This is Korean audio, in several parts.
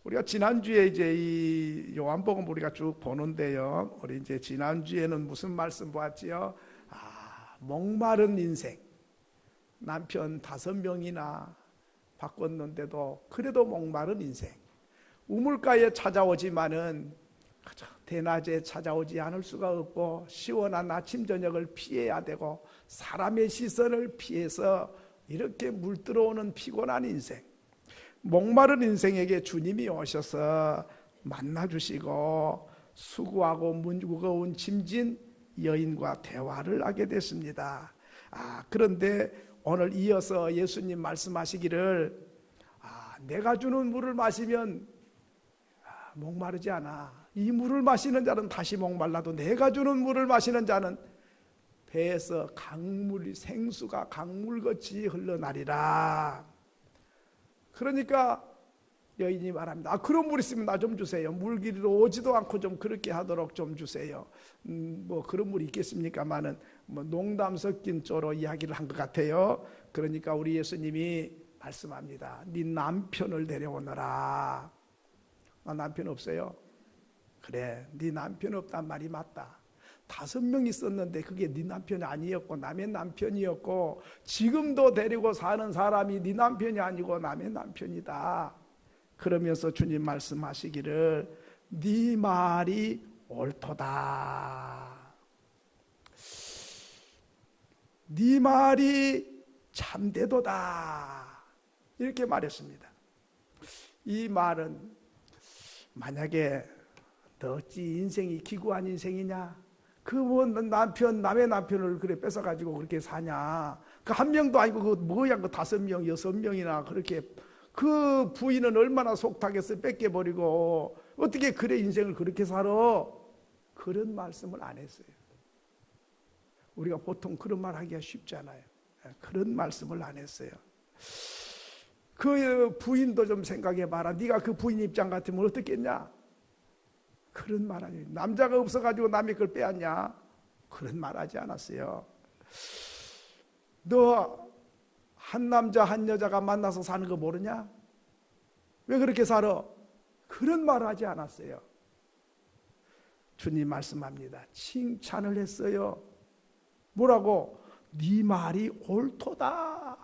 우리가 지난주에 이제 이 요한복음 우리가 쭉 보는데요. 우리 이제 지난주에는 무슨 말씀 보았지요? 목마른 인생. 남편 5명이나 바꿨는데도 그래도 목마른 인생. 우물가에 찾아오지만은 대낮에 찾아오지 않을 수가 없고 시원한 아침 저녁을 피해야 되고 사람의 시선을 피해서 이렇게 물들어오는 피곤한 인생, 목마른 인생에게 주님이 오셔서 만나주시고 수고하고 무거운 짐진 여인과 대화를 하게 됐습니다. 그런데 오늘 이어서 예수님 말씀하시기를 내가 주는 물을 마시면 목마르지 않아. 이 물을 마시는 자는 다시 목말라도 내가 주는 물을 마시는 자는 배에서 강물이 생수가 강물같이 흘러나리라. 그러니까 여인이 말합니다. 그런 물 있으면 나 좀 주세요. 물길로 오지도 않고 좀 그렇게 하도록 좀 주세요. 뭐 그런 물이 있겠습니까마는 뭐 농담 섞인 쪼로 이야기를 한 것 같아요. 그러니까 우리 예수님이 말씀합니다. 네 남편을 데려오너라. 남편 없어요? 그래, 네 남편 없단 말이 맞다. 5명 있었는데 그게 네 남편이 아니었고 남의 남편이었고 지금도 데리고 사는 사람이 네 남편이 아니고 남의 남편이다. 그러면서 주님 말씀하시기를 네 말이 옳도다. 네 말이 참되도다. 이렇게 말했습니다. 이 말은 만약에 너 어찌 인생이 기구한 인생이냐? 그 뭐 남의 남편을 그래 뺏어가지고 그렇게 사냐? 그 한 명도 아니고 그 뭐야 그 5명, 6명이나 그렇게 그 부인은 얼마나 속타겠어 뺏겨버리고 어떻게 그래 인생을 그렇게 살아? 그런 말씀을 안 했어요. 우리가 보통 그런 말 하기가 쉽잖아요. 그런 말씀을 안 했어요. 그 부인도 좀 생각해봐라. 네가 그 부인 입장 같으면 어떻겠냐? 그런 말 아니에요. 남자가 없어가지고 남의 걸 빼앗냐? 그런 말 하지 않았어요. 너 한 남자 한 여자가 만나서 사는 거 모르냐? 왜 그렇게 살아? 그런 말 하지 않았어요. 주님 말씀합니다. 칭찬을 했어요. 뭐라고? 네 말이 옳도다.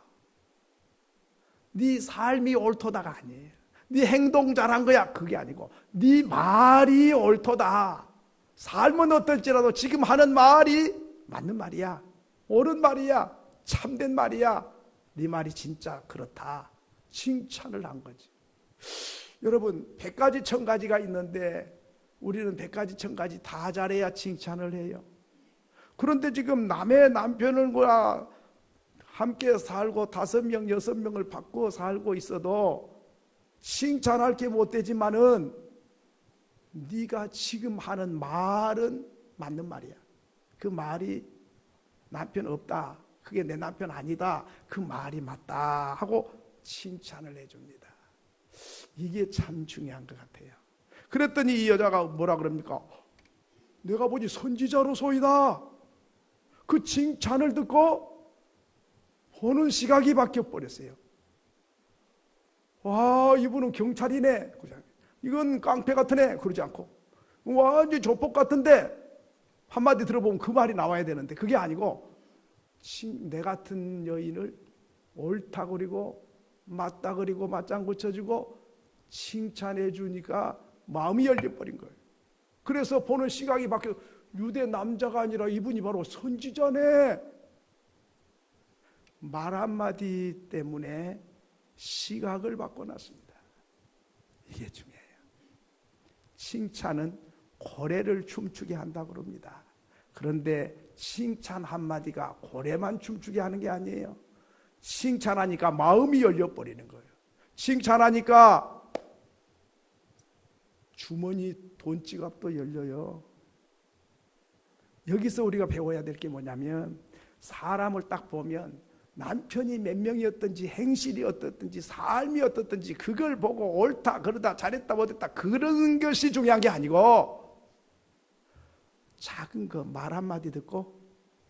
네 삶이 옳도다가 아니에요. 네 행동 잘한 거야. 그게 아니고 네 말이 옳도다. 삶은 어떨지라도 지금 하는 말이 맞는 말이야. 옳은 말이야. 참된 말이야. 네 말이 진짜 그렇다. 칭찬을 한 거지. 여러분 100가지 1000가지가 있는데 우리는 100가지 1000가지 다 잘해야 칭찬을 해요. 그런데 지금 남의 남편을 함께 살고 5명 6명을 바꾸어 살고 있어도 칭찬할 게 못 되지만은 네가 지금 하는 말은 맞는 말이야. 그 말이 남편 없다. 그게 내 남편 아니다. 그 말이 맞다 하고 칭찬을 해줍니다. 이게 참 중요한 것 같아요. 그랬더니 이 여자가 뭐라 그럽니까? 내가 보니 선지자로소이다. 그 칭찬을 듣고 보는 시각이 바뀌어 버렸어요. 와, 이분은 경찰이네. 이건 깡패 같은 애. 그러지 않고 완전 조폭 같은데 한마디 들어보면 그 말이 나와야 되는데 그게 아니고 내 같은 여인을 옳다 그리고 맞다 그리고 맞장구 쳐주고 칭찬해 주니까 마음이 열려버린 거예요. 그래서 보는 시각이 바뀌어 유대 남자가 아니라 이분이 바로 선지자네. 말 한마디 때문에 시각을 바꿔놨습니다. 이게 중요해요. 칭찬은 고래를 춤추게 한다고 그럽니다. 그런데 칭찬 한마디가 고래만 춤추게 하는 게 아니에요. 칭찬하니까 마음이 열려버리는 거예요. 칭찬하니까 주머니 돈지갑도 열려요. 여기서 우리가 배워야 될 게 뭐냐면 사람을 딱 보면 남편이 몇 명이었든지 행실이 어떻든지 삶이 어떻든지 그걸 보고 옳다 그러다 잘했다 못했다 그런 것이 중요한 게 아니고 작은 거 말 한마디 듣고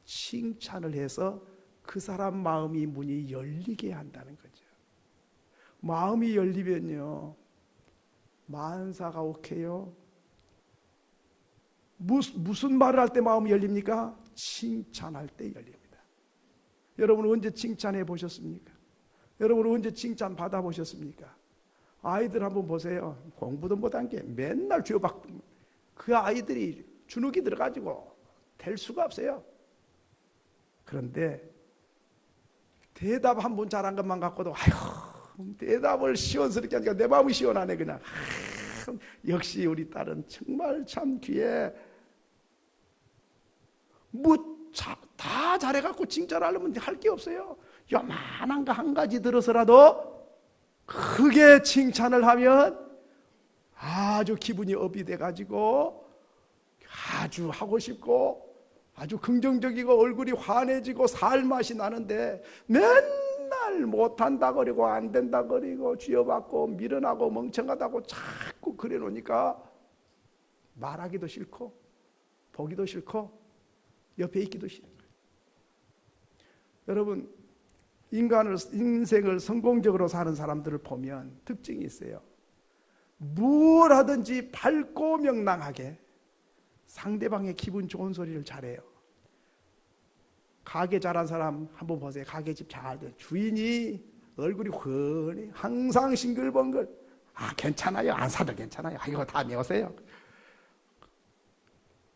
칭찬을 해서 그 사람 마음이 문이 열리게 한다는 거죠. 마음이 열리면요 만사가 오케요. 무슨 말을 할 때 마음이 열립니까? 칭찬할 때 열립니다. 여러분은 언제 칭찬해 보셨습니까? 여러분은 언제 칭찬 받아 보셨습니까? 아이들 한번 보세요. 공부도 못한 게 맨날 주워받고, 그 아이들이 주눅이 들어가지고 될 수가 없어요. 그런데 대답 한 번 잘한 것만 갖고도 아이고, 대답을 시원스럽게 하니까 내 마음이 시원하네. 그냥 역시 우리 딸은 정말 참 귀해. 다 잘해갖고 칭찬하려면 할 게 없어요. 요만한 거 한 가지 들어서라도 크게 칭찬을 하면 아주 기분이 업이 돼가지고 아주 하고 싶고 아주 긍정적이고 얼굴이 환해지고 살맛이 나는데, 맨날 못한다 그리고 안 된다 그리고 쥐어받고 미련하고 멍청하다고 자꾸 그래 놓으니까 말하기도 싫고 보기도 싫고 옆에 있기도 싫어요. 여러분, 인생을 성공적으로 사는 사람들을 보면 특징이 있어요. 뭘 하든지 밝고 명랑하게 상대방의 기분 좋은 소리를 잘해요. 가게 잘한 사람 한번 보세요. 가게집 잘돼. 주인이 얼굴이 훤히 항상 싱글벙글. 아, 괜찮아요. 안 사도 괜찮아요. 이거 다 메우세요.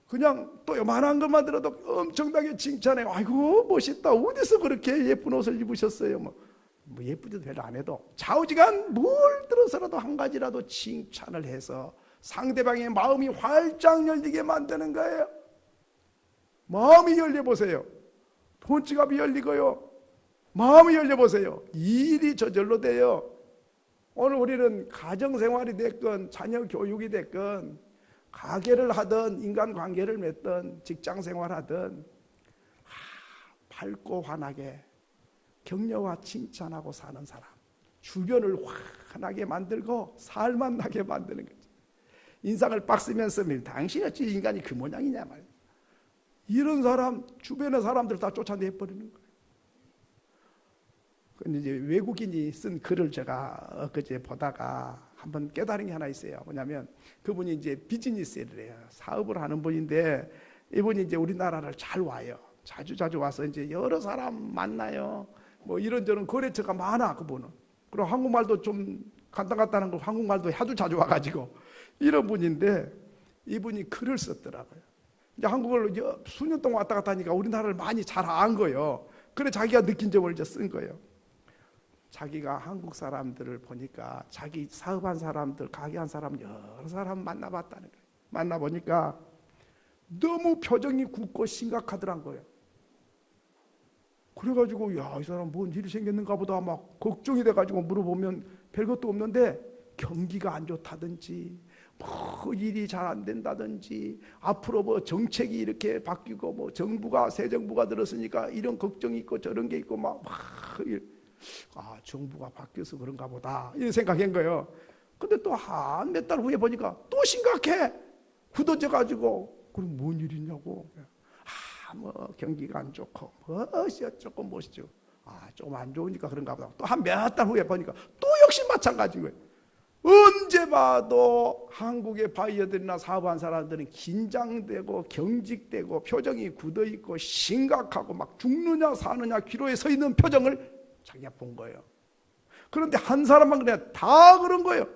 그냥 또 요만한 것만 들어도 엄청나게 칭찬해요. 아이고 멋있다. 어디서 그렇게 예쁜 옷을 입으셨어요. 뭐 예쁘지도 별로 안 해도 좌우지간 뭘 들어서라도 한 가지라도 칭찬을 해서 상대방의 마음이 활짝 열리게 만드는 거예요. 마음이 열려보세요. 돈지갑이 열리고요. 마음이 열려보세요. 일이 저절로 돼요. 오늘 우리는 가정생활이 됐건 자녀 교육이 됐건 가게를 하든 인간관계를 맺든 직장생활하든 밝고 환하게 격려와 칭찬하고 사는 사람, 주변을 환하게 만들고 살만 나게 만드는 거죠. 인상을 빡쓰면서 당신이 어찌 인간이 그 모양이냐 말이야. 이런 사람 주변의 사람들 다 쫓아내버리는 거예요. 근데 이제 외국인이 쓴 글을 제가 엊그제 보다가 한번 깨달은 게 하나 있어요. 뭐냐면 그분이 이제 비즈니스를 해요. 사업을 하는 분인데 이분이 이제 우리나라를 잘 와요. 자주 와서 이제 여러 사람 만나요. 뭐 이런저런 거래처가 많아 그분은. 그리고 한국말도 좀 간단간단한 거 한국말도 하도 자주 와가지고 이런 분인데 이분이 글을 썼더라고요. 이제 한국을 수년 동안 왔다 갔다 하니까 우리나라를 많이 잘 안 거예요. 그래 자기가 느낀 점을 이제 쓴 거예요. 자기가 한국 사람들을 보니까 자기 사업한 사람들, 가게한 사람 여러 사람 만나봤다는 거예요. 만나보니까 너무 표정이 굳고 심각하더란 거예요. 그래가지고 이 사람 뭔 일이 생겼는가 보다 막 걱정이 돼가지고 물어보면 별것도 없는데 경기가 안 좋다든지 뭐 일이 잘 안 된다든지 앞으로 뭐 정책이 이렇게 바뀌고 뭐 새 정부가 들었으니까 이런 걱정이 있고 저런 게 있고 막 정부가 바뀌어서 그런가 보다 이런 생각한 거예요. 근데 또 한 몇 달 후에 보니까 또 심각해. 굳어져 가지고 그럼 뭔 일이냐고. 뭐 경기가 안 좋고 어쩌고 뭐시죠. 조금 안 좋으니까 그런가 보다. 또 한 몇 달 후에 보니까 또 역시 마찬가지인 거예요. 언제 봐도 한국의 바이어들이나 사업한 사람들은 긴장되고 경직되고 표정이 굳어있고 심각하고 막 죽느냐 사느냐 기로에 서 있는 표정을 자기가 본 거예요. 그런데 한 사람만 그래 다 그런 거예요.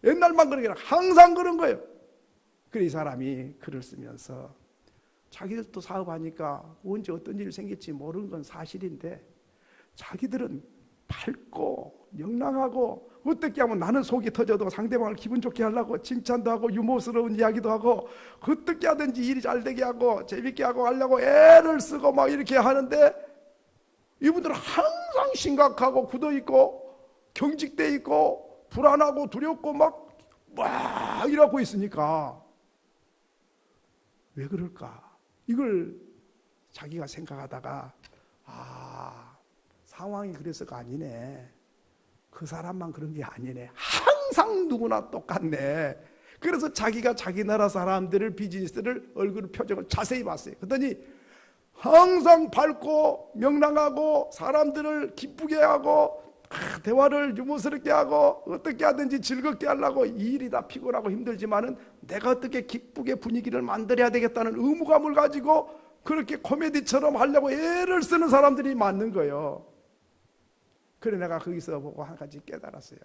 옛날만 그런 게 아니라 항상 그런 거예요. 그래 이 사람이 글을 쓰면서 자기들도 사업하니까 언제 어떤 일이 생길지 모르는 건 사실인데 자기들은 밝고 명랑하고 어떻게 하면 나는 속이 터져도 상대방을 기분 좋게 하려고 칭찬도 하고 유머스러운 이야기도 하고 어떻게 하든지 일이 잘 되게 하고 재밌게 하고 하려고 애를 쓰고 막 이렇게 하는데 이분들은 항상 심각하고 굳어있고 경직돼 있고 불안하고 두렵고 막 이러고 있으니까 왜 그럴까? 이걸 자기가 생각하다가 상황이 그래서가 아니네. 그 사람만 그런 게 아니네. 항상 누구나 똑같네. 그래서 자기가 자기 나라 사람들을 비즈니스를 얼굴 표정을 자세히 봤어요. 그랬더니 항상 밝고 명랑하고 사람들을 기쁘게 하고 대화를 유머스럽게 하고 어떻게 하든지 즐겁게 하려고 이 일이 다 피곤하고 힘들지만은 내가 어떻게 기쁘게 분위기를 만들어야 되겠다는 의무감을 가지고 그렇게 코미디처럼 하려고 애를 쓰는 사람들이 많은 거예요. 그래 내가 거기서 보고 한 가지 깨달았어요.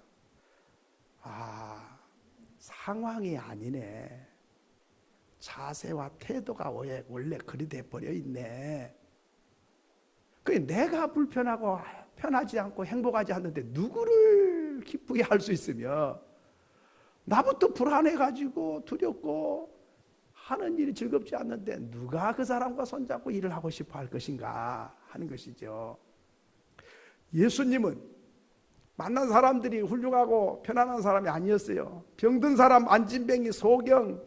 상황이 아니네. 자세와 태도가 원래 그리 돼버려 있네. 내가 불편하고 편하지 않고 행복하지 않는데 누구를 기쁘게 할 수 있으며 나부터 불안해가지고 두렵고 하는 일이 즐겁지 않는데 누가 그 사람과 손잡고 일을 하고 싶어 할 것인가 하는 것이죠. 예수님은 만난 사람들이 훌륭하고 편안한 사람이 아니었어요. 병든 사람, 안진뱅이, 소경,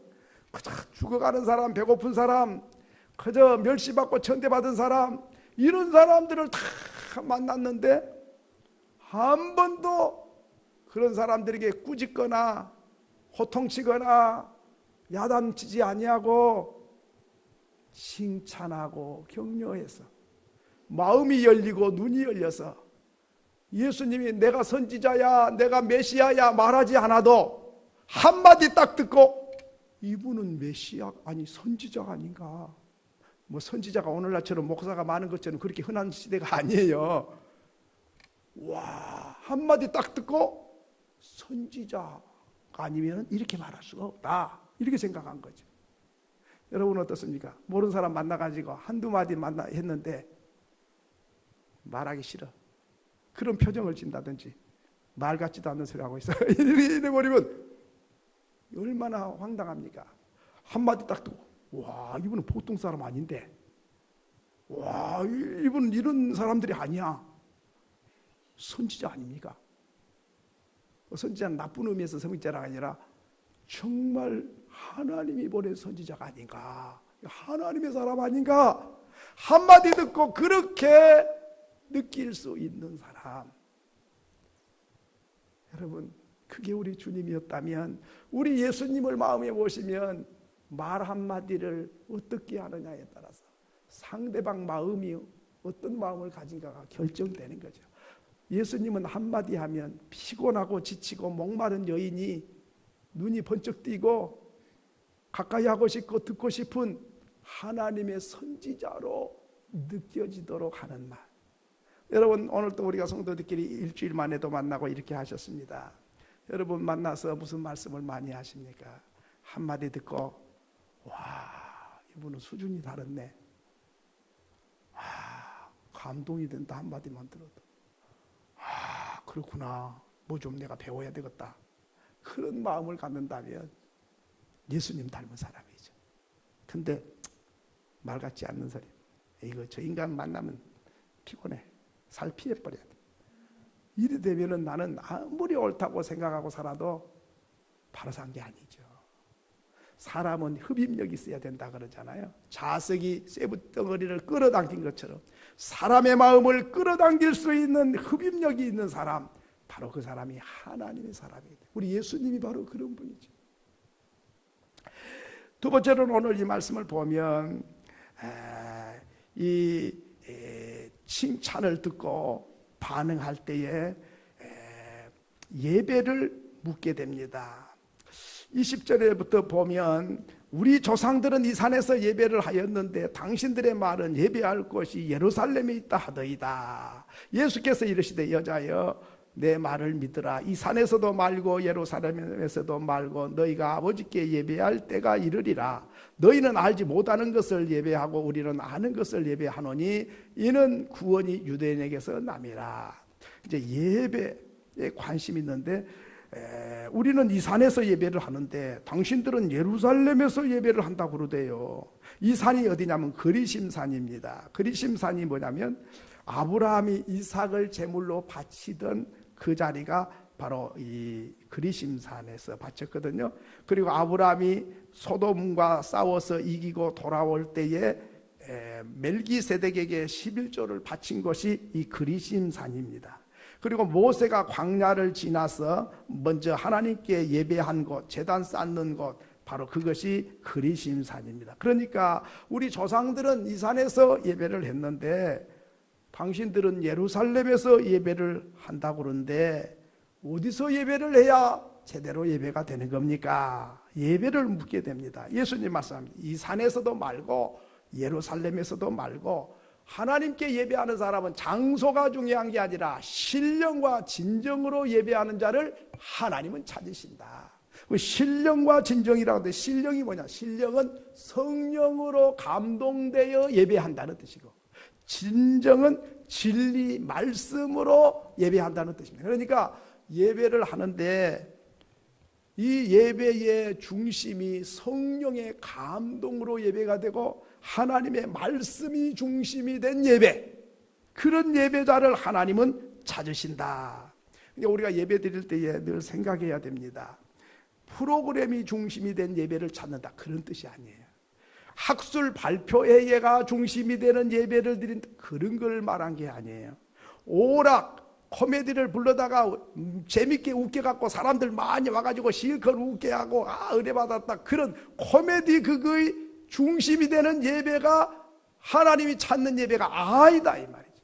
그저 죽어가는 사람, 배고픈 사람, 그저 멸시받고 천대받은 사람, 이런 사람들을 다 만났는데 한 번도 그런 사람들에게 꾸짖거나 호통치거나 야단치지 아니하고 칭찬하고 격려해서 마음이 열리고 눈이 열려서 예수님이 내가 선지자야, 내가 메시아야 말하지 않아도 한마디 딱 듣고 이분은 메시아 아니 선지자가 아닌가. 뭐 선지자가 오늘날처럼 목사가 많은 것처럼 그렇게 흔한 시대가 아니에요. 와, 한마디 딱 듣고 선지자가 아니면 이렇게 말할 수가 없다, 이렇게 생각한 거죠. 여러분 어떻습니까? 모르는 사람 만나가지고 한두 마디 했는데 말하기 싫어, 그런 표정을 짓다든지 말 같지도 않는 소리 하고 있어요. 이래버리면 얼마나 황당합니까? 한마디 딱 듣고 와, 이분은 보통 사람 아닌데, 와, 이분은 이런 사람들이 아니야. 선지자 아닙니까? 선지자는 나쁜 의미에서 선지자가 아니라 정말 하나님이 보낸 선지자가 아닌가, 하나님의 사람 아닌가, 한마디 듣고 그렇게 느낄 수 있는 사람. 여러분, 그게 우리 주님이었다면, 우리 예수님을 마음에 모시면 말 한마디를 어떻게 하느냐에 따라서 상대방 마음이 어떤 마음을 가진가가 결정되는 거죠. 예수님은 한마디 하면 피곤하고 지치고 목마른 여인이 눈이 번쩍 띄고 가까이 하고 싶고 듣고 싶은 하나님의 선지자로 느껴지도록 하는 말. 여러분, 오늘 또 우리가 성도들끼리 일주일 만에도 만나고 이렇게 하셨습니다. 여러분 만나서 무슨 말씀을 많이 하십니까? 한마디 듣고 와, 이분은 수준이 다르네. 와, 감동이 된다, 한마디만 들어도. 아, 그렇구나, 뭐 좀 내가 배워야 되겠다, 그런 마음을 갖는다면 예수님 닮은 사람이죠. 근데 말 같지 않는 소리, 이거 저 인간 만나면 피곤해, 살 피해버려야 돼, 이래 되면은 나는 아무리 옳다고 생각하고 살아도 바로 산 게 아니죠. 사람은 흡입력이 있어야 된다 그러잖아요. 자석이 쇠붙덩어리를 끌어당긴 것처럼 사람의 마음을 끌어당길 수 있는 흡입력이 있는 사람, 바로 그 사람이 하나님의 사람이에요. 우리 예수님이 바로 그런 분이죠. 두 번째로는 오늘 이 말씀을 보면 이 칭찬을 듣고 반응할 때에 예배를 묻게 됩니다. 20절에부터 보면 우리 조상들은 이 산에서 예배를 하였는데 당신들의 말은 예배할 곳이 예루살렘에 있다 하더이다. 예수께서 이르시되 여자여 내 말을 믿으라. 이 산에서도 말고 예루살렘에서도 말고 너희가 아버지께 예배할 때가 이르리라. 너희는 알지 못하는 것을 예배하고 우리는 아는 것을 예배하노니 이는 구원이 유대인에게서 남이라. 이제 예배에 관심이 있는데 우리는 이 산에서 예배를 하는데 당신들은 예루살렘에서 예배를 한다고 그러대요. 이 산이 어디냐면 그리심산입니다. 그리심산이 뭐냐면 아브라함이 이삭을 제물로 바치던 그 자리가 바로 이 그리심산에서 바쳤거든요. 그리고 아브라함이 소돔과 싸워서 이기고 돌아올 때에 멜기세덱에게 11조를 바친 것이 이 그리심산입니다. 그리고 모세가 광야를 지나서 먼저 하나님께 예배한 곳, 제단 쌓는 곳, 바로 그것이 그리심산입니다. 그러니까 우리 조상들은 이 산에서 예배를 했는데 당신들은 예루살렘에서 예배를 한다고 그러는데 어디서 예배를 해야 제대로 예배가 되는 겁니까? 예배를 묻게 됩니다. 예수님 말씀합니다. 이 산에서도 말고 예루살렘에서도 말고 하나님께 예배하는 사람은 장소가 중요한 게 아니라 신령과 진정으로 예배하는 자를 하나님은 찾으신다. 신령과 진정이라고 하는데 신령이 뭐냐? 신령은 성령으로 감동되어 예배한다는 뜻이고 진정은 진리 말씀으로 예배한다는 뜻입니다. 그러니까 예배를 하는데 이 예배의 중심이 성령의 감동으로 예배가 되고 하나님의 말씀이 중심이 된 예배, 그런 예배자를 하나님은 찾으신다. 그러니까 우리가 예배 드릴 때에 늘 생각해야 됩니다. 프로그램이 중심이 된 예배를 찾는다, 그런 뜻이 아니에요. 학술 발표회가 중심이 되는 예배를 드린다, 그런 걸 말한 게 아니에요. 오락 코미디를 불러다가 재밌게 웃겨갖고 사람들 많이 와가지고 실컷 웃게 하고 은혜 받았다, 그런 코미디 그거의 중심이 되는 예배가 하나님이 찾는 예배가 아니다, 이 말이죠.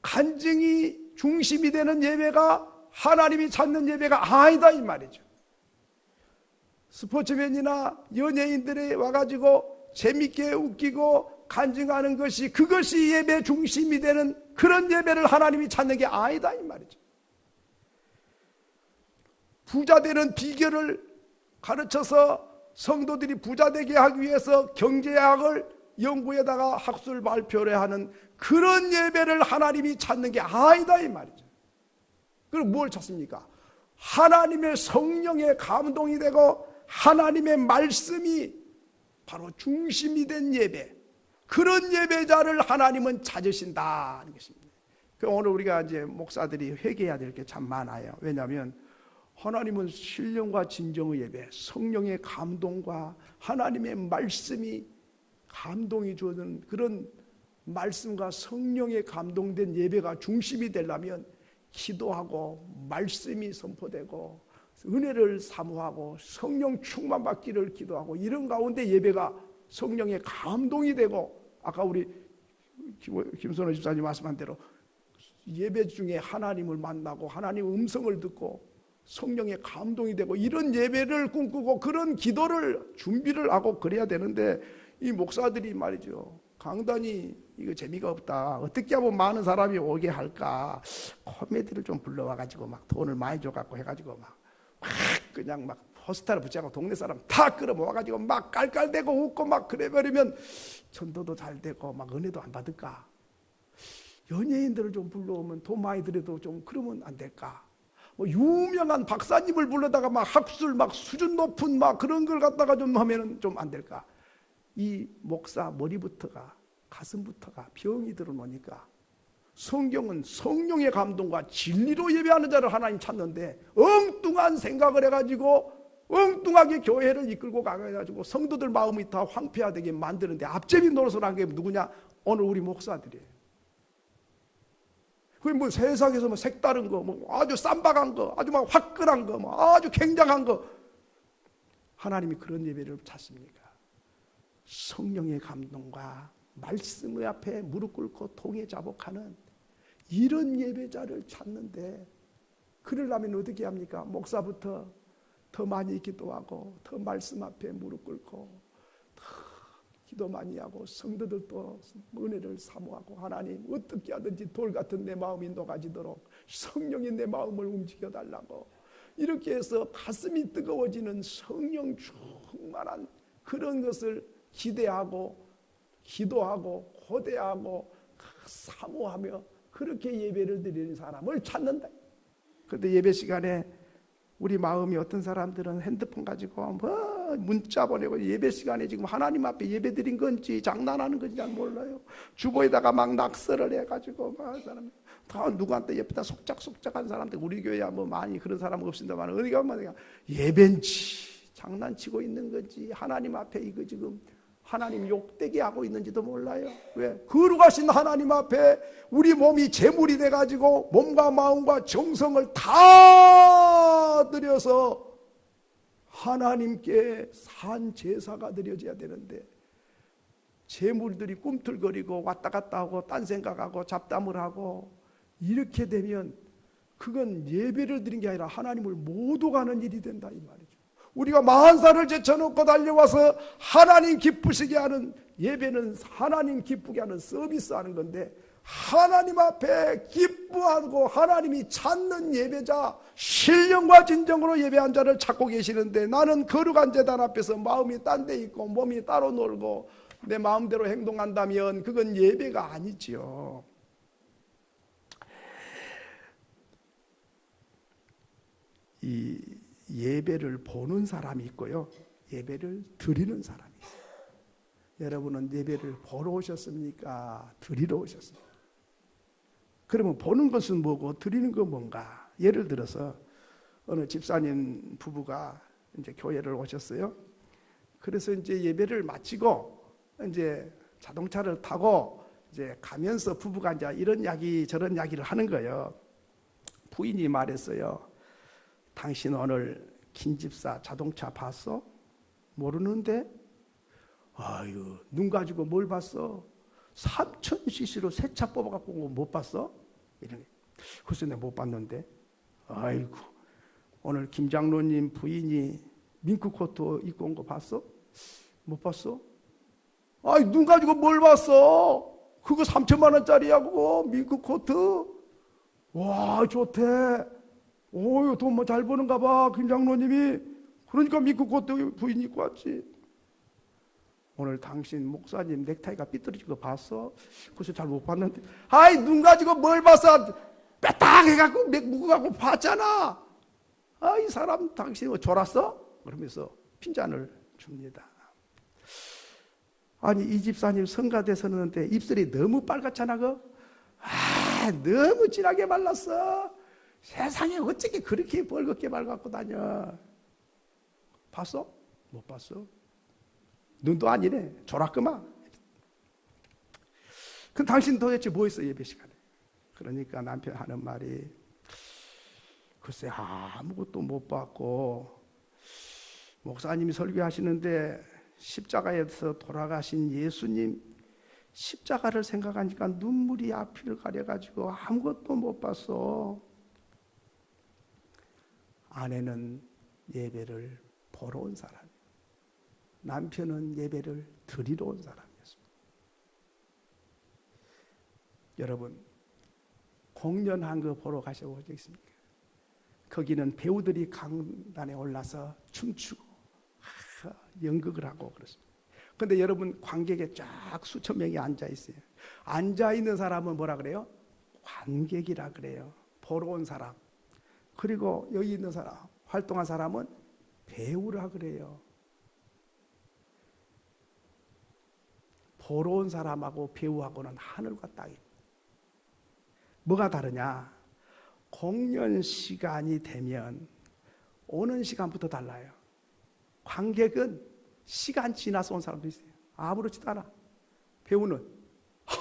간증이 중심이 되는 예배가 하나님이 찾는 예배가 아니다, 이 말이죠. 스포츠맨이나 연예인들이 와가지고 재밌게 웃기고 간증하는 것이, 그것이 예배 중심이 되는 그런 예배를 하나님이 찾는 게 아니다, 이 말이죠. 부자 되는 비결을 가르쳐서 성도들이 부자 되게 하기 위해서 경제학을 연구에다가 학술 발표를 하는 그런 예배를 하나님이 찾는 게 아니다, 이 말이죠. 그럼 뭘 찾습니까? 하나님의 성령의 감동이 되고 하나님의 말씀이 바로 중심이 된 예배, 그런 예배자를 하나님은 찾으신다는 것입니다. 오늘 우리가 이제 목사들이 회개해야 될 게 참 많아요. 왜냐하면 하나님은 신령과 진정의 예배, 성령의 감동과 하나님의 말씀이 감동이 주는 그런 말씀과 성령에 감동된 예배가 중심이 되려면 기도하고 말씀이 선포되고 은혜를 사모하고 성령 충만받기를 기도하고 이런 가운데 예배가 성령의 감동이 되고, 아까 우리 김선호 집사님 말씀한 대로 예배 중에 하나님을 만나고 하나님의 음성을 듣고 성령의 감동이 되고 이런 예배를 꿈꾸고 그런 기도를 준비를 하고 그래야 되는데, 이 목사들이 말이죠, 강단이 이거 재미가 없다, 어떻게 하면 많은 사람이 오게 할까, 코미디를 좀 불러와가지고 막 돈을 많이 줘갖고 해가지고 막 그냥 막 포스터를 붙여갖고 동네 사람 다 끌어모아가지고 막 깔깔대고 웃고 막 그래버리면 전도도 잘 되고 막 은혜도 안 받을까? 연예인들을 좀 불러오면 돈 많이 들여도 좀 그러면 안 될까? 뭐 유명한 박사님을 불러다가 막 학술 막 수준 높은 막 그런 걸 갖다가 좀 하면은 좀 안 될까? 이 목사 머리부터가 가슴부터가 병이 들어놓으니까 성경은 성령의 감동과 진리로 예배하는 자를 하나님 찾는데 엉뚱한 생각을 해가지고 엉뚱하게 교회를 이끌고 가가지고 성도들 마음이 다 황폐화되게 만드는데 앞제비 노릇을 한 게 누구냐? 오늘 우리 목사들이에요. 그 뭐 세상에서 뭐 색다른 거, 뭐 아주 쌈박한 거, 아주 막 화끈한 거, 뭐 아주 굉장한 거, 하나님이 그런 예배를 찾습니까? 성령의 감동과 말씀의 앞에 무릎 꿇고 통에 자복하는 이런 예배자를 찾는데, 그러려면 어떻게 합니까? 목사부터 더 많이 기도하고 더 말씀 앞에 무릎 꿇고 더 기도 많이 하고 성도들도 은혜를 사모하고 하나님 어떻게 하든지 돌 같은 내 마음이 녹아지도록 성령이 내 마음을 움직여 달라고, 이렇게 해서 가슴이 뜨거워지는 성령 충만한 그런 것을 기대하고 기도하고 고대하고 사모하며 그렇게 예배를 드리는 사람을 찾는다. 그런데 예배 시간에 우리 마음이, 어떤 사람들은 핸드폰 가지고 뭐 문자 보내고 예배 시간에 지금 하나님 앞에 예배 드린 건지 장난하는 건지 잘 몰라요. 주보에다가 막 낙서를 해가지고 막 사람 다 누구한테 옆에다 속작속작한 사람들, 우리 교회야 뭐 많이 그런 사람 없습니다만 어디가 뭐 예배인지 장난치고 있는 건지 하나님 앞에 이거 지금 하나님 욕되게 하고 있는지도 몰라요. 왜? 거룩하신 하나님 앞에 우리 몸이 제물이 돼가지고 몸과 마음과 정성을 다 드려서 하나님께 산 제사가 드려져야 되는데 재물들이 꿈틀거리고 왔다 갔다 하고 딴 생각하고 잡담을 하고 이렇게 되면 그건 예배를 드린 게 아니라 하나님을 못 오가는 일이 된다 이 말이죠. 우리가 만사를 제쳐놓고 달려와서 하나님 기쁘시게 하는 예배는 하나님 기쁘게 하는 서비스 하는 건데, 하나님 앞에 기뻐하고 하나님이 찾는 예배자, 신령과 진정으로 예배한 자를 찾고 계시는데, 나는 거룩한 제단 앞에서 마음이 딴 데 있고 몸이 따로 놀고 내 마음대로 행동한다면 그건 예배가 아니지요. 이 예배를 보는 사람이 있고요, 예배를 드리는 사람이 있어요. 여러분은 예배를 보러 오셨습니까? 드리러 오셨습니까? 그러면 보는 것은 뭐고 드리는 건 뭔가? 예를 들어서 어느 집사님 부부가 이제 교회를 오셨어요. 그래서 이제 예배를 마치고 이제 자동차를 타고 이제 가면서 부부가 이제 이런 이야기 저런 이야기를 하는 거예요. 부인이 말했어요. 당신 오늘 김 집사 자동차 봤어? 모르는데? 아유, 눈 가지고 뭘 봤어? 3000cc로 새 차 뽑아갖고 온 거 못 봤어? 이러네. 글쎄 내가 못 봤는데. 아이고, 오늘 김 장로님 부인이 밍크 코트 입고 온 거 봤어? 못 봤어? 아이, 눈 가지고 뭘 봤어? 그거 3천만 원짜리야 그거 밍크 코트. 와, 좋대. 오, 돈 뭐 잘 버는가 봐 김 장로님이. 그러니까 밍크 코트 부인 입고 왔지. 오늘 당신 목사님 넥타이가 삐뚤어진 거 봤어? 글쎄 잘 못 봤는데. 아이, 눈 가지고 뭘 봤어? 빼딱 해갖고 묶어갖고 봤잖아. 아, 이 사람 당신 졸았어? 그러면서 핀잔을 줍니다. 아니, 이 집사님 성가대 서는데 입술이 너무 빨갛잖아. 너무 진하게 발랐어. 세상에 어떻게 그렇게 벌겋게 발갖고 다녀? 봤어? 못 봤어? 눈도 아니네. 졸았구만. 그럼 당신 도대체 뭐 했어 예배 시간에? 그러니까 남편 하는 말이, 글쎄 아무것도 못 봤고, 목사님이 설교하시는데 십자가에서 돌아가신 예수님 십자가를 생각하니까 눈물이 앞을 가려가지고 아무것도 못 봤어. 아내는 예배를 보러 온 사람, 남편은 예배를 드리러 온 사람이었습니다. 여러분, 공연한 거 보러 가셔본 적 있습니까? 거기는 배우들이 강단에 올라서 춤추고 연극을 하고 그렇습니다. 그런데 여러분, 관객에 쫙 수천 명이 앉아 있어요. 앉아 있는 사람은 뭐라 그래요? 관객이라 그래요. 보러 온 사람. 그리고 여기 있는 사람, 활동한 사람은 배우라 그래요. 보러 온 사람하고 배우하고는 하늘과 땅입니다. 뭐가 다르냐? 공연 시간이 되면 오는 시간부터 달라요. 관객은 시간 지나서 온 사람도 있어요. 아무렇지도 않아. 배우는,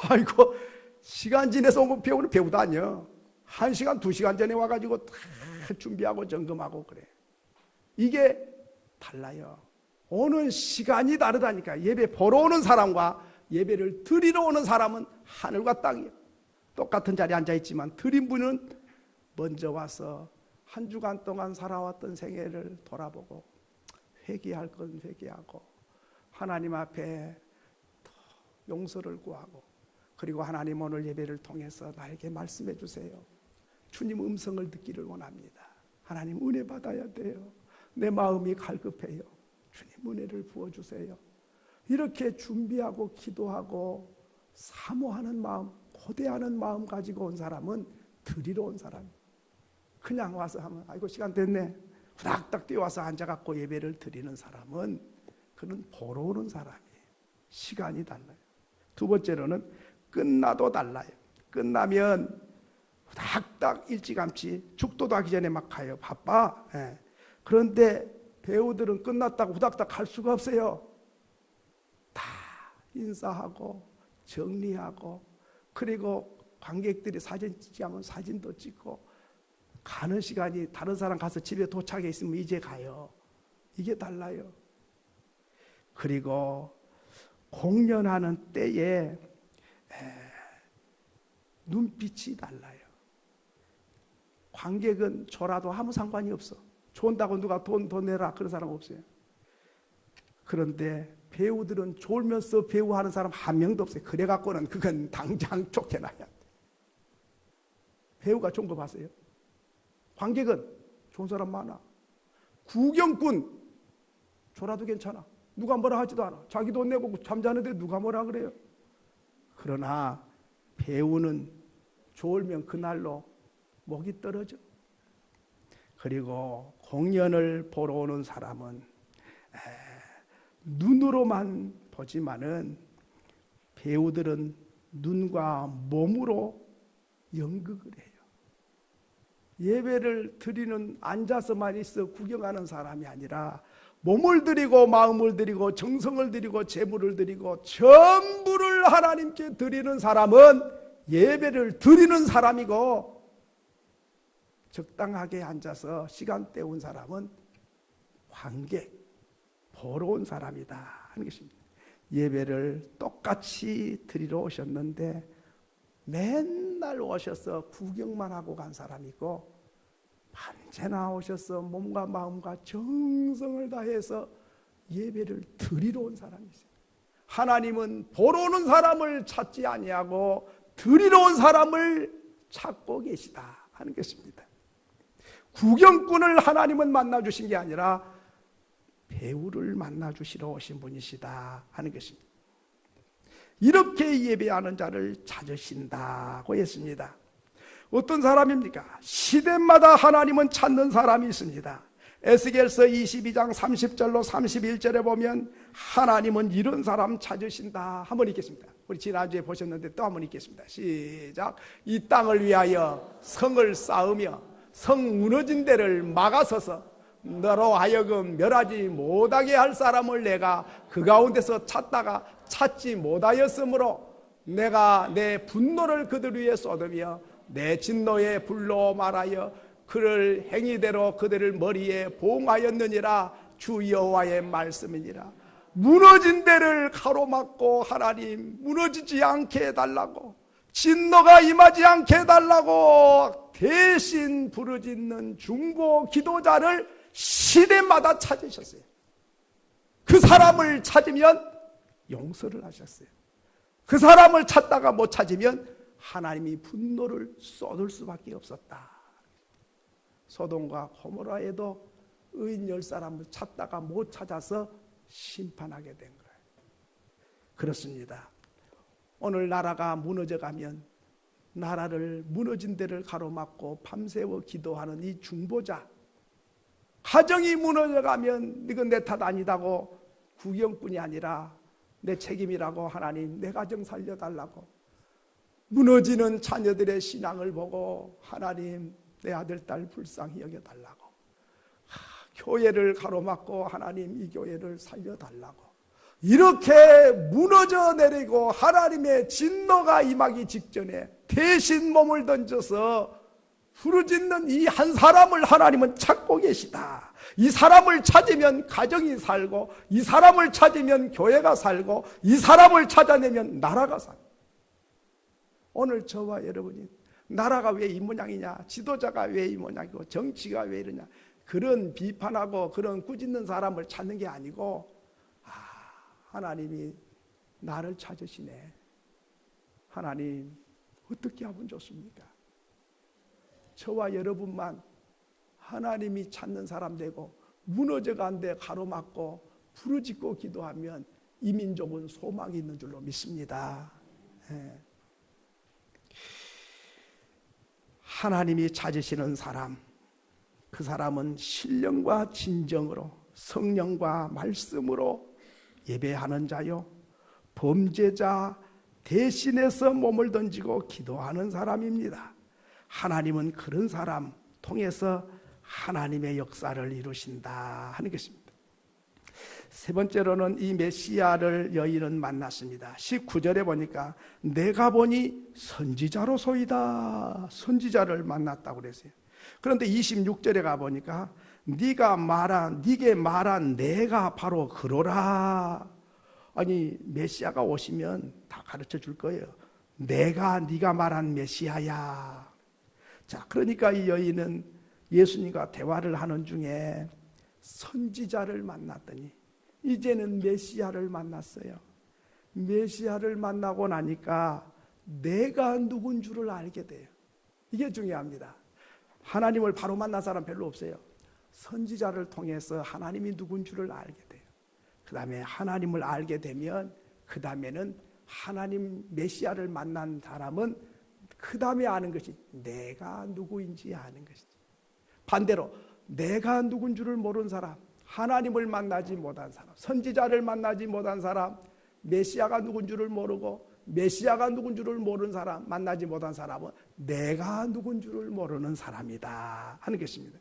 아이고, 시간 지나서 온 배우는 배우도 아니야. 1시간, 2시간 전에 와가지고 다 준비하고 점검하고 그래. 이게 달라요. 오는 시간이 다르다니까. 예배 보러 오는 사람과 예배를 드리러 오는 사람은 하늘과 땅이에요. 똑같은 자리에 앉아있지만 드린 분은 먼저 와서 한 주간 동안 살아왔던 생애를 돌아보고 회개할 건 회개하고 하나님 앞에 용서를 구하고, 그리고 하나님 오늘 예배를 통해서 나에게 말씀해 주세요. 주님 음성을 듣기를 원합니다. 하나님 은혜 받아야 돼요. 내 마음이 갈급해요. 주님 은혜를 부어주세요. 이렇게 준비하고 기도하고 사모하는 마음, 고대하는 마음 가지고 온 사람은 드리러 온 사람. 그냥 와서 하면 아이고 시간 됐네, 후닥닥 뛰어와서 앉아갖고 예배를 드리는 사람은 그는 보러 오는 사람이에요. 시간이 달라요. 두 번째로는 끝나도 달라요. 끝나면 후닥닥 일찌감치 죽도도 하기 전에 막 가요. 바빠. 예. 그런데 배우들은 끝났다고 후닥닥 갈 수가 없어요. 다 인사하고 정리하고, 그리고 관객들이 사진 찍지 않으면 사진도 찍고, 가는 시간이 다른 사람 가서 집에 도착해 있으면 이제 가요. 이게 달라요. 그리고 공연하는 때에 눈빛이 달라요. 관객은 줘라도 아무 상관이 없어. 좋다고 누가 돈 내라 그런 사람 없어요. 그런데 배우들은 졸면서 배우하는 사람 한 명도 없어요. 그래갖고는 그건 당장 쫓겨나야 돼. 배우가 좋은 거 봤어요? 관객은 좋은 사람 많아. 구경꾼 줘라도 괜찮아. 누가 뭐라 하지도 않아. 자기 돈 내고 잠자는데 누가 뭐라 그래요? 그러나 배우는 졸면 그날로 목이 떨어져. 그리고 공연을 보러 오는 사람은 눈으로만 보지만은 배우들은 눈과 몸으로 연극을 해요. 예배를 드리는 앉아서만 있어 구경하는 사람이 아니라 몸을 드리고 마음을 드리고 정성을 드리고 재물을 드리고 전부를 하나님께 드리는 사람은 예배를 드리는 사람이고, 적당하게 앉아서 시간 때운 사람은 관객, 보러 온 사람이다 하는 것입니다. 예배를 똑같이 드리러 오셨는데 맨날 오셔서 구경만 하고 간 사람이고, 언제나 오셔서 몸과 마음과 정성을 다해서 예배를 드리러 온 사람이 있어요. 하나님은 보러 오는 사람을 찾지 아니하고 드리러 온 사람을 찾고 계시다 하는 것입니다. 구경꾼을 하나님은 만나주신 게 아니라 배우를 만나주시러 오신 분이시다 하는 것입니다. 이렇게 예배하는 자를 찾으신다고 했습니다. 어떤 사람입니까? 시대마다 하나님은 찾는 사람이 있습니다. 에스겔서 22장 30절로 31절에 보면 하나님은 이런 사람 찾으신다 한번 읽겠습니다. 우리 지난주에 보셨는데 또 한번 읽겠습니다. 시작. 이 땅을 위하여 성을 쌓으며 성 무너진 데를 막아서서 너로 하여금 멸하지 못하게 할 사람을 내가 그 가운데서 찾다가 찾지 못하였으므로 내가 내 분노를 그들 위에 쏟으며 내 진노의 불로 말하여 그를 행위대로 그들을 머리에 봉하였느니라. 주 여호와의 말씀이니라. 무너진 데를 가로막고 하나님 무너지지 않게 해달라고, 진노가 임하지 않게 해달라고 대신 부르짖는 중보 기도자를 시대마다 찾으셨어요. 그 사람을 찾으면 용서를 하셨어요. 그 사람을 찾다가 못 찾으면 하나님이 분노를 쏟을 수밖에 없었다. 소돔과 고모라에도 의인 10사람을 찾다가 못 찾아서 심판하게 된 거예요. 그렇습니다. 오늘 나라가 무너져가면 나라를 무너진 데를 가로막고 밤새워 기도하는 이 중보자, 가정이 무너져가면 이건 내 탓 아니다고 구경꾼이 아니라 내 책임이라고 하나님 내 가정 살려달라고, 무너지는 자녀들의 신앙을 보고 하나님 내 아들 딸 불쌍히 여겨달라고, 교회를 가로막고 하나님 이 교회를 살려달라고, 이렇게 무너져 내리고 하나님의 진노가 임하기 직전에 대신 몸을 던져서 부르짖는 이 한 사람을 하나님은 찾고 계시다. 이 사람을 찾으면 가정이 살고, 이 사람을 찾으면 교회가 살고, 이 사람을 찾아내면 나라가 살고. 오늘 저와 여러분이 나라가 왜 이 모양이냐, 지도자가 왜 이 모양이고, 정치가 왜 이러냐, 그런 비판하고 그런 꾸짖는 사람을 찾는 게 아니고, 하나님이 나를 찾으시네. 하나님 어떻게 하면 좋습니까? 저와 여러분만 하나님이 찾는 사람 되고 무너져간 데 가로막고 부르짖고 기도하면 이 민족은 소망이 있는 줄로 믿습니다. 하나님이 찾으시는 사람, 그 사람은 신령과 진정으로 성령과 말씀으로 예배하는 자요, 범죄자 대신해서 몸을 던지고 기도하는 사람입니다. 하나님은 그런 사람 통해서 하나님의 역사를 이루신다 하는 것입니다. 세 번째로는 이 메시아를 여인은 만났습니다. 19절에 보니까 내가 보니 선지자로소이다, 선지자를 만났다고 그랬어요. 그런데 26절에 가보니까 네게 말한 내가 바로 그러라. 아니 메시아가 오시면 다 가르쳐 줄 거예요. 내가 네가 말한 메시아야. 자, 그러니까 이 여인은 예수님과 대화를 하는 중에 선지자를 만났더니 이제는 메시아를 만났어요. 메시아를 만나고 나니까 내가 누군 줄을 알게 돼요. 이게 중요합니다. 하나님을 바로 만난 사람 별로 없어요. 선지자를 통해서 하나님이 누군 줄을 알게 돼요. 그 다음에 하나님을 알게 되면 그 다음에는 하나님 메시아를 만난 사람은 그 다음에 아는 것이 내가 누구인지 아는 것이지. 반대로 내가 누군 줄을 모르는 사람, 하나님을 만나지 못한 사람, 선지자를 만나지 못한 사람, 메시아가 누군 줄을 모르고 메시아가 누군 줄을 모르는 사람, 만나지 못한 사람은 내가 누군 줄을 모르는 사람이다 하는 것입니다.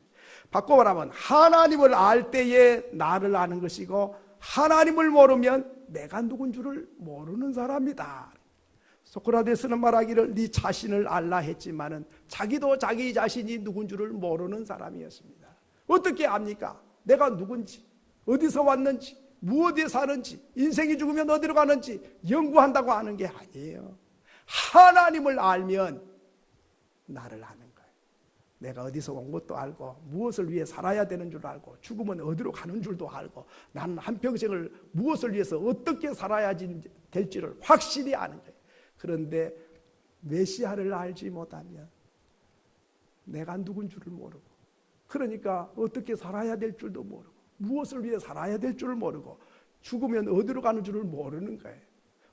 바꿔 말하면 하나님을 알 때에 나를 아는 것이고 하나님을 모르면 내가 누군 줄을 모르는 사람이다. 소크라테스는 말하기를 네 자신을 알라 했지만은 자기도 자기 자신이 누군 줄을 모르는 사람이었습니다. 어떻게 압니까? 내가 누군지, 어디서 왔는지, 무엇에 사는지, 인생이 죽으면 어디로 가는지 연구한다고 아는 게 아니에요. 하나님을 알면 나를 아는 거예요. 내가 어디서 온 것도 알고 무엇을 위해 살아야 되는 줄 알고 죽으면 어디로 가는 줄도 알고 나는 한평생을 무엇을 위해서 어떻게 살아야 될지를 확실히 아는 거예요. 그런데 메시아를 알지 못하면 내가 누군 줄을 모르고 그러니까 어떻게 살아야 될 줄도 모르고 무엇을 위해 살아야 될 줄을 모르고 죽으면 어디로 가는 줄을 모르는 거예요.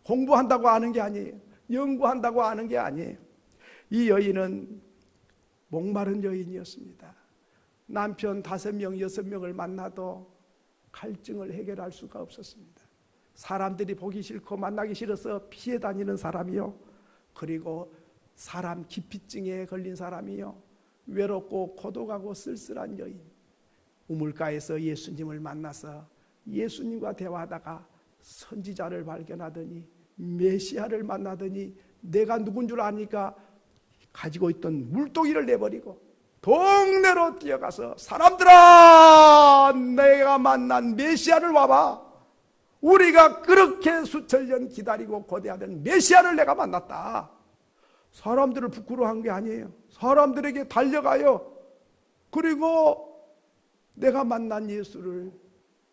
공부한다고 아는 게 아니에요. 연구한다고 아는 게 아니에요. 이 여인은 목마른 여인이었습니다. 남편 5명, 6명을 만나도 갈증을 해결할 수가 없었습니다. 사람들이 보기 싫고 만나기 싫어서 피해 다니는 사람이요. 그리고 사람 기피증에 걸린 사람이요. 외롭고 고독하고 쓸쓸한 여인. 우물가에서 예수님을 만나서 예수님과 대화하다가 선지자를 발견하더니 메시아를 만나더니 내가 누군 줄 아니까 가지고 있던 물동이를 내버리고 동네로 뛰어가서 사람들아 내가 만난 메시아를 와봐. 우리가 그렇게 수천 년 기다리고 고대하던 메시아를 내가 만났다. 사람들을 부끄러워한 게 아니에요. 사람들에게 달려가요. 그리고 내가 만난 예수를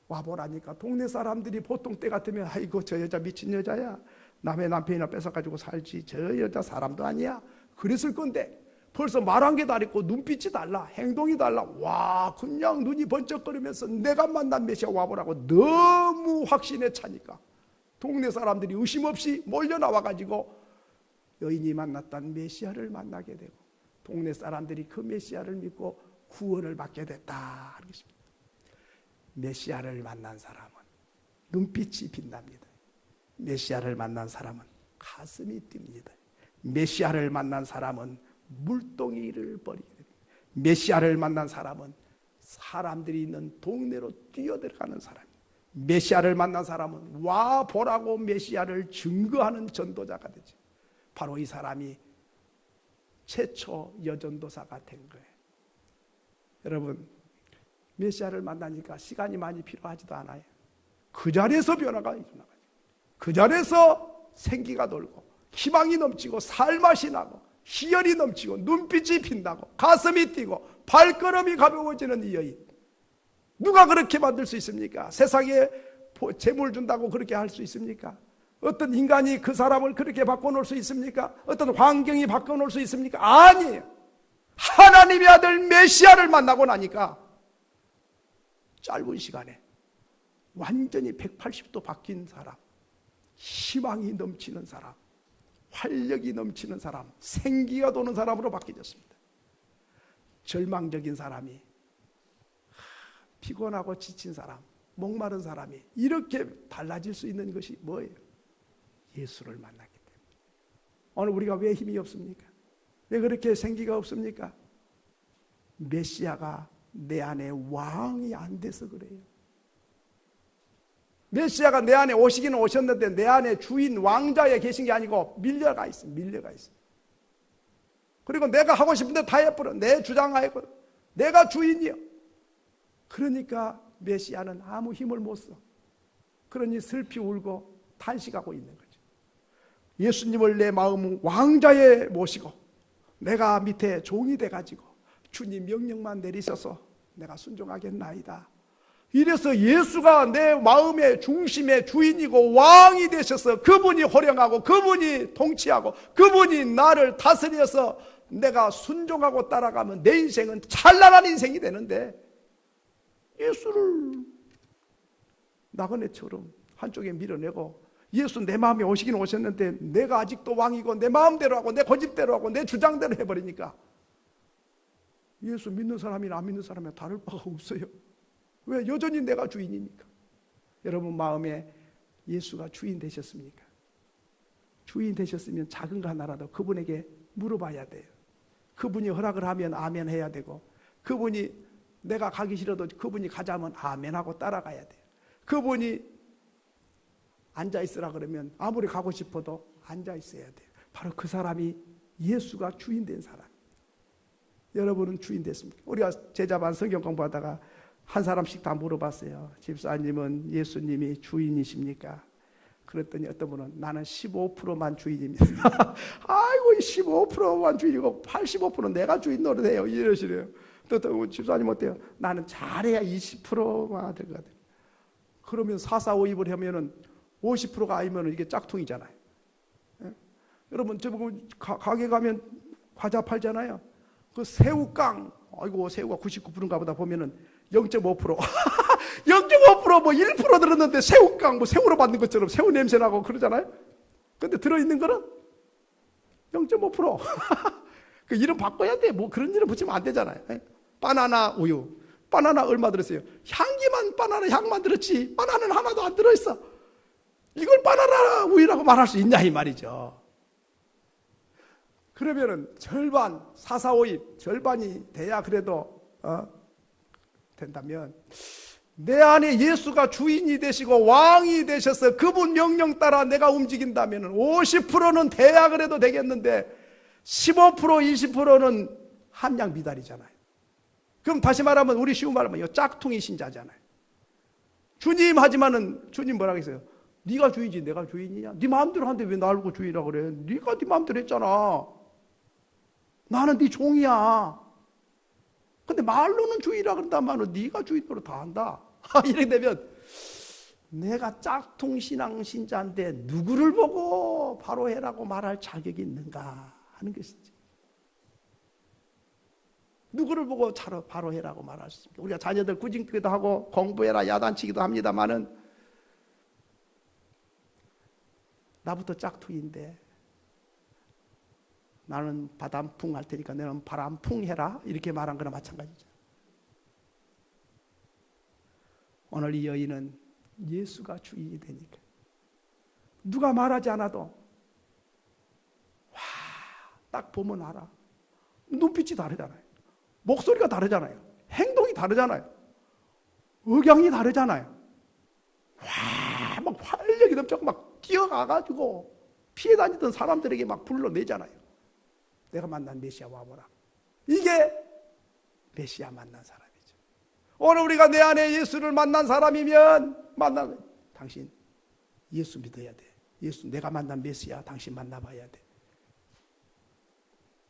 와보라니까 동네 사람들이 보통 때 같으면 아이고 저 여자 미친 여자야. 남의 남편이나 뺏어가지고 살지. 저 여자 사람도 아니야. 그랬을 건데 벌써 말한 게 다르고 눈빛이 달라. 행동이 달라. 와 그냥 눈이 번쩍거리면서 내가 만난 메시아 와보라고 너무 확신에 차니까 동네 사람들이 의심 없이 몰려 나와가지고 여인이 만났던 메시아를 만나게 되고 동네 사람들이 그 메시아를 믿고 구원을 받게 됐다 하는 것입니다. 메시아를 만난 사람은 눈빛이 빛납니다. 메시아를 만난 사람은 가슴이 뜁니다. 메시아를 만난 사람은 물동이를 버리게 됩니다. 메시아를 만난 사람은 사람들이 있는 동네로 뛰어들어가는 사람입니다. 메시아를 만난 사람은 와 보라고 메시아를 증거하는 전도자가 되죠. 바로 이 사람이 최초 여전도사가 된 거예요. 여러분 메시아를 만나니까 시간이 많이 필요하지도 않아요. 그 자리에서 변화가 일어나요. 그 자리에서 생기가 돌고 희망이 넘치고 살맛이 나고 희열이 넘치고 눈빛이 핀다고 가슴이 뛰고 발걸음이 가벼워지는 이 여인. 누가 그렇게 만들 수 있습니까? 세상에 재물 준다고 그렇게 할 수 있습니까? 어떤 인간이 그 사람을 그렇게 바꿔놓을 수 있습니까? 어떤 환경이 바꿔놓을 수 있습니까? 아니에요. 하나님의 아들 메시아를 만나고 나니까 짧은 시간에 완전히 180도 바뀐 사람, 희망이 넘치는 사람, 활력이 넘치는 사람, 생기가 도는 사람으로 바뀌어졌습니다. 절망적인 사람이, 피곤하고 지친 사람, 목마른 사람이 이렇게 달라질 수 있는 것이 뭐예요? 예수를 만났기 때문에. 오늘 우리가 왜 힘이 없습니까? 왜 그렇게 생기가 없습니까? 메시아가 내 안에 왕이 안 돼서 그래요. 메시아가 내 안에 오시기는 오셨는데 내 안에 주인 왕자에 계신 게 아니고 밀려가 있습니다. 밀려가 있습니다. 그리고 내가 하고 싶은데 다 해버려. 내 주장하고 내가 주인이요. 그러니까 메시아는 아무 힘을 못 써. 그러니 슬피 울고 탄식하고 있는 거죠. 예수님을 내 마음 왕자에 모시고 내가 밑에 종이 돼가지고 주님 명령만 내리셔서 내가 순종하겠나이다. 이래서 예수가 내 마음의 중심의 주인이고 왕이 되셔서 그분이 호령하고 그분이 통치하고 그분이 나를 다스려서 내가 순종하고 따라가면 내 인생은 찬란한 인생이 되는데, 예수를 나그네처럼 한쪽에 밀어내고 예수 내 마음에 오시긴 오셨는데 내가 아직도 왕이고 내 마음대로 하고 내 고집대로 하고 내 주장대로 해버리니까 예수 믿는 사람이나 안 믿는 사람이나 다를 바가 없어요. 왜? 여전히 내가 주인이니까. 여러분 마음에 예수가 주인 되셨습니까? 주인 되셨으면 작은 거 하나라도 그분에게 물어봐야 돼요. 그분이 허락을 하면 아멘 해야 되고, 그분이 내가 가기 싫어도 그분이 가자면 아멘 하고 따라가야 돼요. 그분이 앉아있으라 그러면 아무리 가고 싶어도 앉아있어야 돼요. 바로 그 사람이 예수가 주인 된 사람. 여러분은 주인 됐습니까? 우리가 제자반 성경 공부하다가 한 사람씩 다 물어봤어요. 집사님은 예수님이 주인이십니까? 그랬더니 어떤 분은 나는 15%만 주인입니다. 아이고 15%만 주인이고 85%는 내가 주인 노릇해요. 이러시래요. 또 집사님 어때요? 나는 잘해야 20%가 될 것 같아요. 그러면 4,4,5,2을 하면은 50%가 아니면 이게 짝퉁이잖아요. 예? 여러분 저 가게 가면 과자 팔잖아요. 그 새우깡, 아이고 새우가 99%인가 보다 보면은 0.5% 0.5% 뭐 1% 들었는데 새우깡 뭐 새우로 만든 것처럼 새우 냄새 나고 그러잖아요. 근데 들어있는 거는 0.5%. 그 이름 바꿔야 돼. 뭐 그런 이름 붙이면 안 되잖아요. 바나나 우유, 바나나 얼마 들었어요? 향기만 바나나 향만 들었지 바나나는 하나도 안 들어있어. 이걸 바나나 우유라고 말할 수 있냐 이 말이죠. 그러면은 절반 4,4,5,2 절반이 돼야 그래도 된다면, 내 안에 예수가 주인이 되시고 왕이 되셔서 그분 명령 따라 내가 움직인다면 50%는 돼야 그래도 되겠는데 15% 20%는 함량 미달이잖아요. 그럼 다시 말하면 우리 쉬운 말하면 이 짝퉁이 신자잖아요. 주님 하지만은 주님 뭐라고 했어요? 네가 주인이지 내가 주인이냐? 네 마음대로 하는데 왜 나를 보고 주인이라고 그래? 네가 네 마음대로 했잖아. 나는 네 종이야. 근데 말로는 주인이라 그런다면 네가 주인으로 다 한다. 이렇게 되면 내가 짝퉁 신앙 신자인데 누구를 보고 바로 해라고 말할 자격이 있는가 하는 것이지. 누구를 보고 바로 해라고 말할 수 있습니까? 우리가 자녀들 꾸짖기도 하고 공부해라 야단치기도 합니다만은 나부터 짝퉁인데 나는 바람풍 할 테니까 너는 바람풍 해라 이렇게 말한 거나 마찬가지죠. 오늘 이 여인은 예수가 주인이 되니까 누가 말하지 않아도 딱 보면 알아. 눈빛이 다르잖아요. 목소리가 다르잖아요. 행동이 다르잖아요. 억양이 다르잖아요. 막 활력이 넘치고 막 뛰어가가지고 피해 다니던 사람들에게 막 불러내잖아요. 내가 만난 메시아 와보라. 이게 메시아 만난 사람이죠. 오늘 우리가 내 안에 예수를 만난 사람이면 당신 예수 믿어야 돼. 예수 내가 만난 메시아 당신 만나봐야 돼.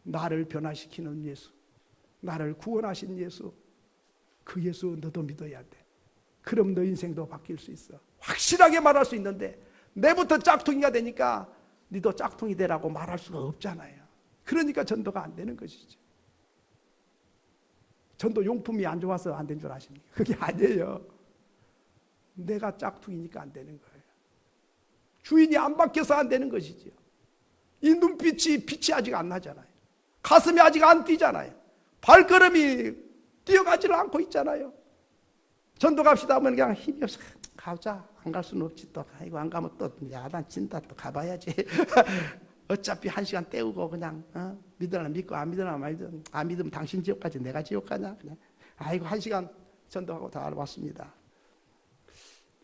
나를 변화시키는 예수, 나를 구원하신 예수, 그 예수 너도 믿어야 돼. 그럼 너 인생도 바뀔 수 있어. 확실하게 말할 수 있는데 내부터 짝퉁이가 되니까 너도 짝퉁이 되라고 말할 수가 없잖아요. 그러니까 전도가 안 되는 것이죠. 전도 용품이 안 좋아서 안 된 줄 아십니까? 그게 아니에요. 내가 짝퉁이니까 안 되는 거예요. 주인이 안 바뀌어서 안 되는 것이죠. 이 눈빛이 빛이 아직 안 나잖아요. 가슴이 아직 안 뛰잖아요. 발걸음이 뛰어가지를 않고 있잖아요. 전도 갑시다 하면 그냥 힘이 없어. 가자. 안 갈 수는 없지 또. 아이고 안 가면 또 야단 친다. 또 가봐야지. 어차피 1시간 때우고 그냥 믿으나 믿고 안 믿으나 말든 안 믿으면 당신 지옥 가지 내가 지옥 가냐. 그냥 아이고 1시간 전도하고 다 왔습니다.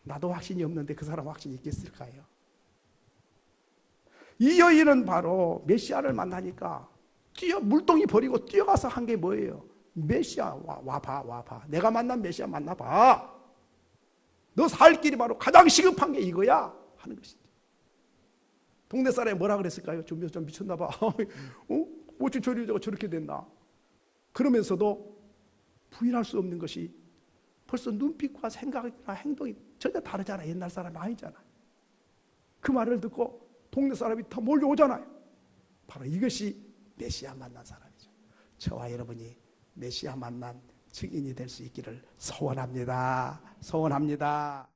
나도 확신이 없는데 그 사람 확신이 있겠을까요? 이 여인은 바로 메시아를 만나니까 물동이 버리고 뛰어가서 한 게 뭐예요? 메시아 와봐. 내가 만난 메시아 만나봐. 너 살 길이 바로 가장 시급한 게 이거야 하는 것이죠. 동네 사람이 뭐라 그랬을까요? 좀 미쳤나 봐. 어찌 저리 저렇게 됐나? 그러면서도 부인할 수 없는 것이 벌써 눈빛과 생각이나 행동이 전혀 다르잖아. 옛날 사람이 아니잖아. 그 말을 듣고 동네 사람이 다 몰려오잖아요. 바로 이것이 메시아 만난 사람이죠. 저와 여러분이 메시아 만난 증인이 될 수 있기를 소원합니다. 소원합니다.